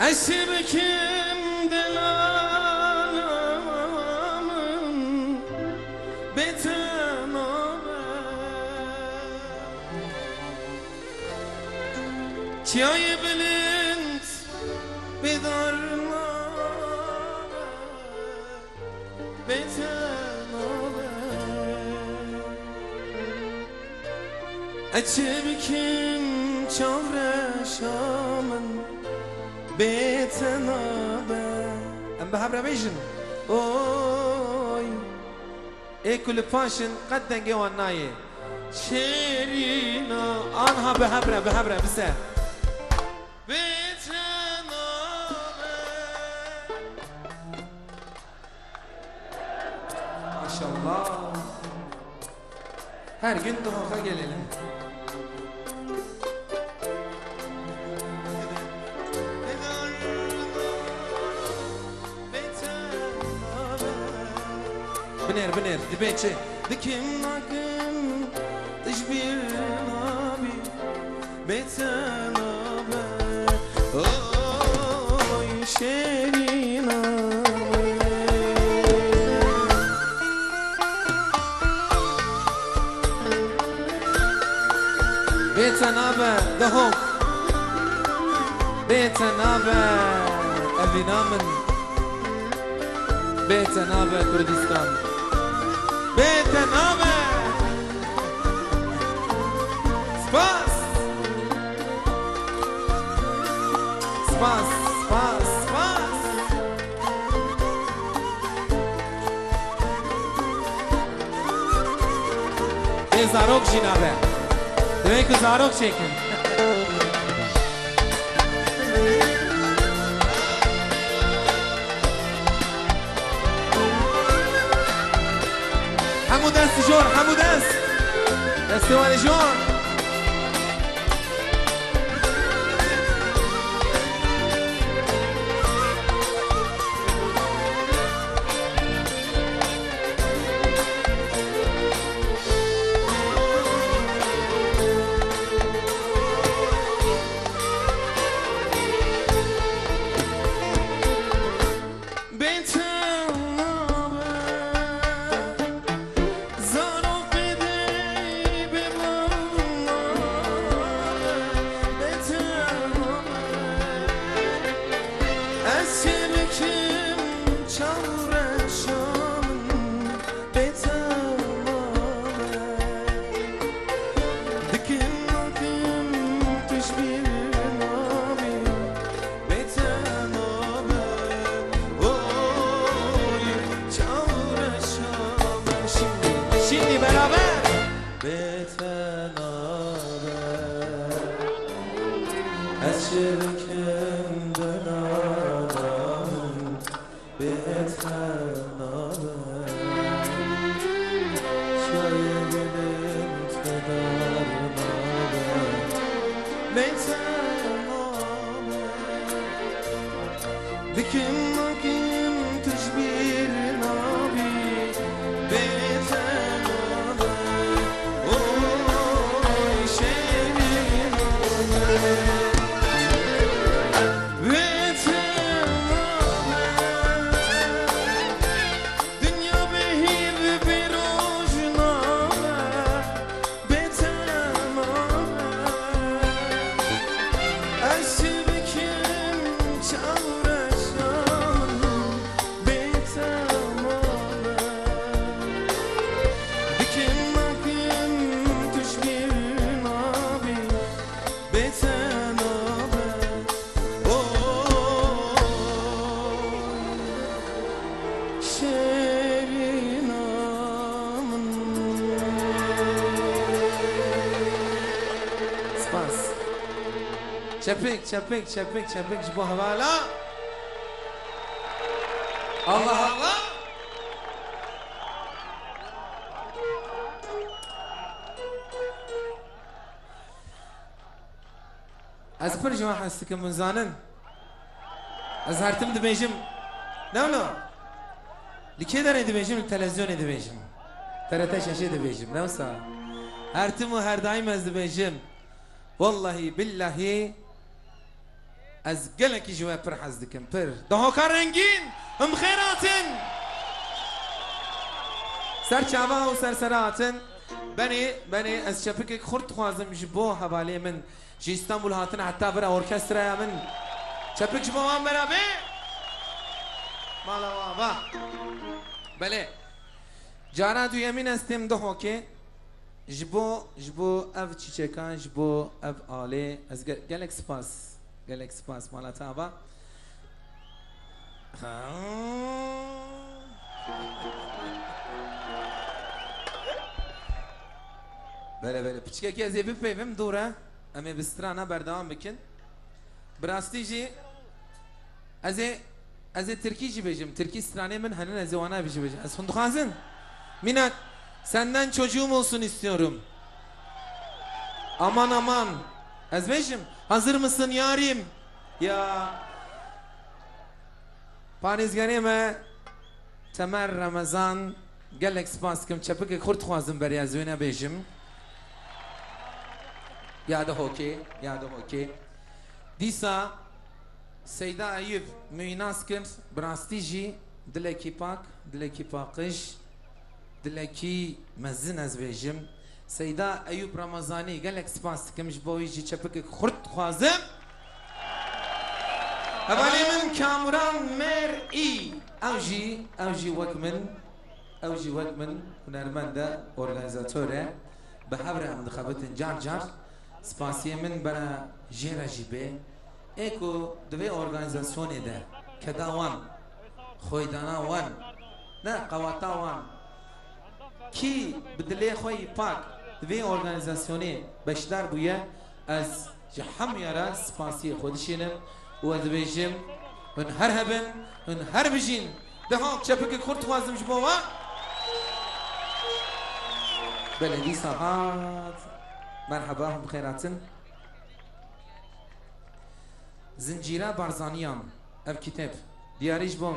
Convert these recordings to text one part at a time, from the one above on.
أشبكم دلالم بتنامه چیای بلند بدارنامه بتنامه أشبكم چورشامن بتنابه ام به هبره بیشن اوی ای کل پاشن قد دنگه وان نایه شیرینا آنها به هبره بسه بتنابه ماشالله her gün duhaka gelelim. بنر دبيتشي ذكي معكم تشبير نابي بيتنا اوي شيرينا بيتنا دهوك بيتنا ابينا من بيتنا كردستان بتنامه سپاس سپاس سپاس سپاس این زاروک جنابه دوی که زاروک چکن همو دست جور همو دست وان جور Şimdi beraber betenabe eşirken dönanam betenabe şahidim tedarnabe betenabe dikim makim teşbir nabi Çepik bu havala Allah Allah از پر جوان هستی که منزانن از هرتم دبیجم نه لکی داره دبیجم تلویزیون دبیجم TRT شاشه دبیجم نه سا هرتم و هر دایم از دبیجم والله بالله از gelekî ji we pir hez dikim pir. Dahoka rengîn him xêratin. Ser çava û sersera hatin. Benê ez çepikek xurt dixwazim ji bo hevalê min ji İstanbul hatin heta bira orkestraya min. Çepik ji bo wan berabe. Mala wan va. Belê. Cara duyemîn ez têm dihokê. Ji bo ev çîçekan, ji bo ev alê ez gelek spas. Gelek spas mala te va. Böyle piçkeki ez ê bipeyvim dûre em ê bi strana berdewam bikin. Bi rastî jî ez ê Tirkî jî bêjim. Tirkî stranê min henin ez ê wana jî bêjim. Ez hûn dixwazin? Minak senden çocuğum olsun istiyorum. Aman aman. Ez bêjim. Hazır mısın yarim? Ya Parêzgerê me Temer Ramazan gelek spas dikim çepikek xurt dixwazim beriya ez wê nebêjim. Ya da dîsa Seyda Eyüp müînas kir bi rastî jî dilekî pak, dilekî paqij, dilekî mezin ez bêjim. Seyda Eyüp Ramazanî gelek spas dikim ji bo wî jî çepikek xurt dixwazim. Hevalê min Kamuran Merî ew jî wek min hunermend e organîzatör e bi hev re em dixebitin car spasiyê min bera jêra jî bê ê ku di vê organîzasyonê de keda wan xwedana wan ne qewata wan kî bi dilê xwe yî pak di vê organîzasyonê beşdar bûye ez ji hemûya re spasiyê xwe dişînim û ez dibêjim hûn her hebin hûn her bijîn dihaq çepikek xurt dixwazim ji bo wan. Belê dîsa hat merheba hûn bi xêratin. Zincîra Barzaniyan ev kitêb diyarî ji bo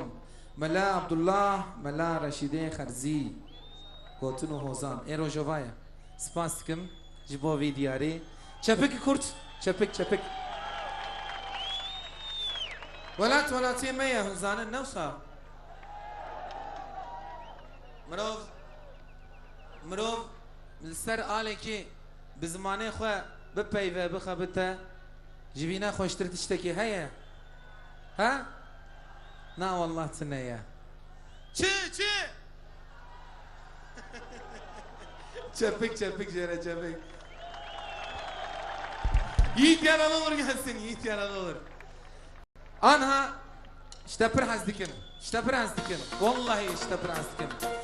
Mela Abdullah Mela Reşîdê Xerzî gotin û hozan ê rojava ye. Spas dikim ji bo vê diyarê. Çepik kurt çepik. Welatê me ye hûn zanin newsa. Mirov li ser alekî bi zimanê xwe bipeyve bixebite ji vî ne xweştir tiştekî heye? Ha? Na wallah tune ye. Çi çepik jêre çepik. Yiğit yaran olur gelsin, yiğit yaran olur. Anha işte pir hez dikim. Vallahi işte pir hez dikim.